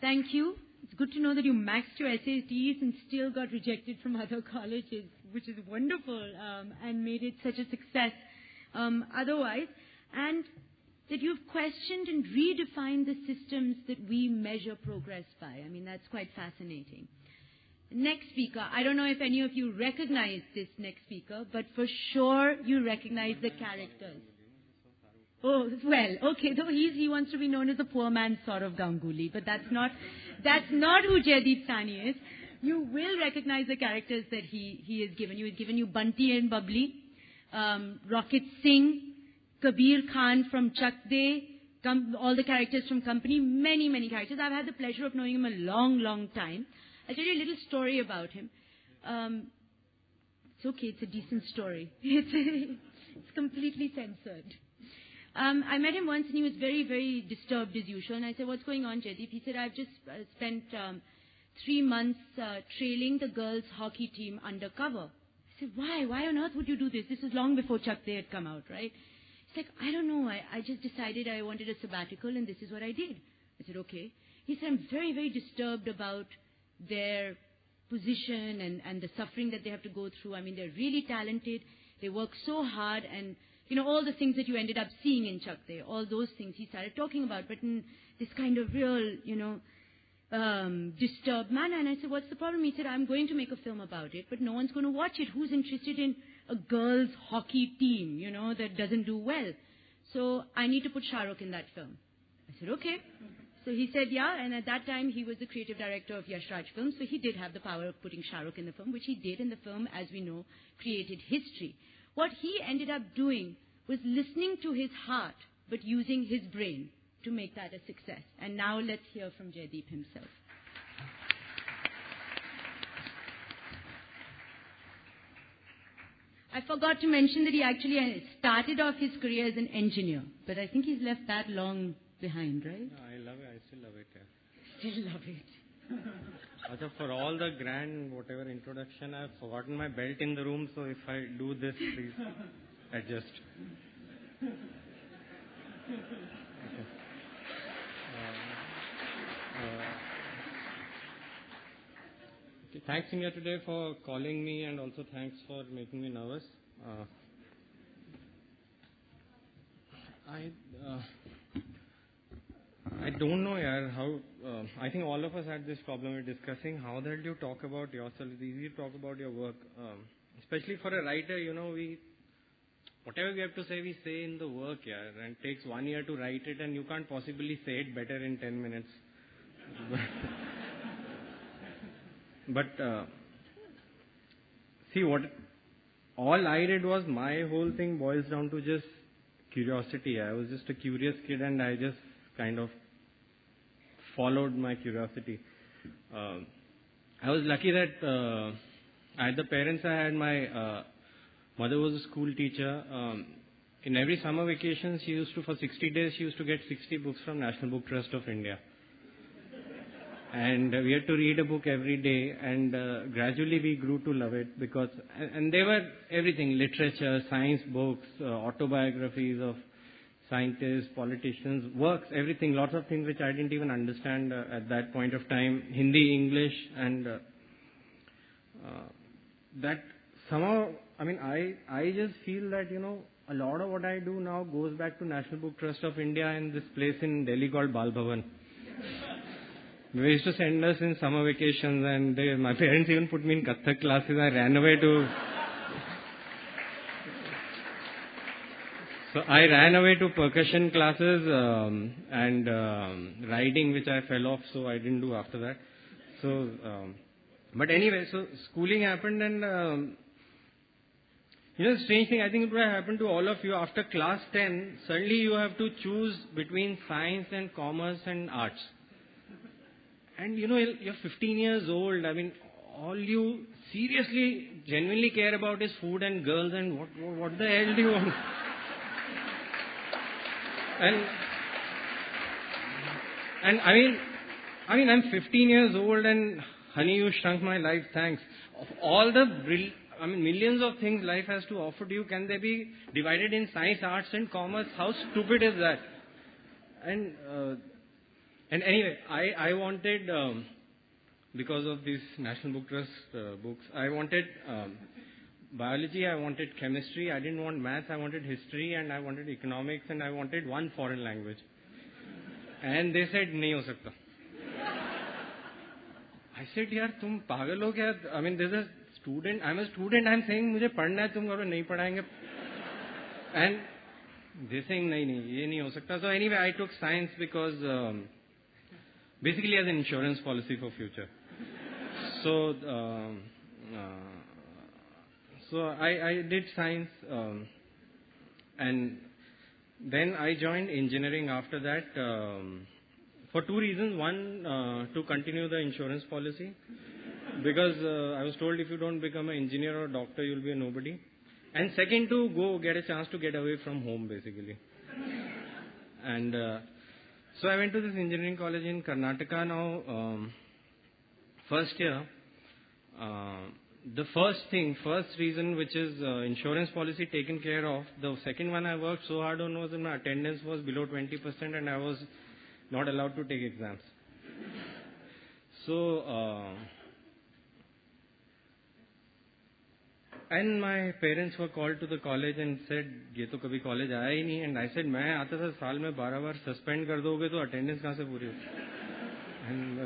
Thank you. It's good to know that you maxed your SATs and still got rejected from other colleges, which is wonderful, and made it such a success otherwise. And that you've questioned and redefined the systems that we measure progress by. I mean, that's quite fascinating. Next speaker, I don't know if any of you recognize this next speaker, but for sure you recognize the characters. Oh, well, okay, though he wants to be known as the poor man's sort of Ganguly, but that's not who Jaideep Sahni is. You will recognize the characters that he has given you. He's given you Bunty and Bubbly, Rocket Singh, Kabir Khan from Chak De, all the characters from Company, many, many characters. I've had the pleasure of knowing him a long, long time. I'll tell you a little story about him. It's okay, it's a decent story. It's completely censored. I met him once and he was very, very disturbed as usual. And I said, what's going on, Jaideep? He said, I've just spent 3 months trailing the girls' hockey team undercover. I said, why? Why on earth would you do this? This is long before Chak De had come out, right? He's like, I don't know. I just decided I wanted a sabbatical and this is what I did. I said, okay. He said, I'm very, very disturbed about their position and the suffering that they have to go through. I mean, they're really talented. They work so hard and, you know, all the things that you ended up seeing in Chak De, all those things he started talking about, but in this kind of real, you know, disturbed manner. And I said, what's the problem? He said, I'm going to make a film about it, but no one's going to watch it. Who's interested in a girls' hockey team, you know, that doesn't do well? So I need to put Shah Rukh in that film. I said, okay. So he said, yeah, and at that time he was the creative director of Yash Raj Films, so he did have the power of putting Shah Rukh in the film, which he did, and the film, as we know, created history. What he ended up doing was listening to his heart, but using his brain to make that a success. And now let's hear from Jaideep himself. I forgot to mention that he actually started off his career as an engineer, but I think he's left that long behind, right? No, I love it. I still love it. Yeah. Still love it. Also, for all the grand whatever introduction, I've forgotten my belt in the room, so if I do this, please adjust. Okay. Okay. Thanks, India Today, for calling me, and also thanks for making me nervous. I don't know, yaar, how. I think all of us had this problem with discussing how the hell do you talk about yourself. It's easy to talk about your work, especially for a writer. You know, whatever we have to say, we say in the work, yaar, and it takes 1 year to write it, and you can't possibly say it better in 10 minutes. But see, all I did was, my whole thing boils down to just curiosity. I was just a curious kid, and I just kind of followed my curiosity. I was lucky that I had the parents I had. My mother was a school teacher. In every summer vacation, she used to, for 60 days, she used to get 60 books from National Book Trust of India. And we had to read a book every day, and gradually we grew to love it, because, and they were everything, literature, science books, autobiographies of scientists, politicians, works, everything, lots of things which I didn't even understand at that point of time, Hindi, English, and that somehow, I mean, I just feel that, you know, a lot of what I do now goes back to National Book Trust of India and this place in Delhi called Bal Bhavan. They used to send us in summer vacations, and my parents even put me in Kathak classes. I ran away to... So I ran away to percussion classes and riding, which I fell off, so I didn't do after that. So, but anyway, so schooling happened, and you know, the strange thing, I think it would have happened to all of you. After class 10, suddenly you have to choose between science and commerce and arts. And you know, you're 15 years old. I mean, all you seriously, genuinely care about is food and girls, and what the hell do you want? And I mean, I'm 15 years old, and honey, you shrunk my life, thanks. Of all the millions of things life has to offer to you, can they be divided in science, arts and commerce? How stupid is that? And And anyway, I wanted, because of these National Book Trust books, I wanted biology, I wanted chemistry, I didn't want maths, I wanted history, and I wanted economics, and I wanted one foreign language. And they said, nahi ho sakta. I said, yaar, tum pagal ho kya? I mean, there's a student, I'm a student, I'm saying, mujhe padhna hai, tum karo nahi padhayenge. And they're saying, nahi, ye nahi ho sakta. So anyway, I took science because, basically as an insurance policy for future. So, I did science, and then I joined engineering after that, for two reasons. One, to continue the insurance policy, because I was told if you don't become an engineer or doctor, you'll be a nobody. And second, to go get a chance to get away from home, basically. And so I went to this engineering college in Karnataka now, first year. The first reason, which is insurance policy taken care of. The second one I worked so hard on was that my attendance was below 20% and I was not allowed to take exams. So, and my parents were called to the college and said, ये तो कभी college आया ही नहीं. And I said, मैं आता था साल में 12 बार suspend कर दोगे तो attendance कहाँ से पूरी होगी? And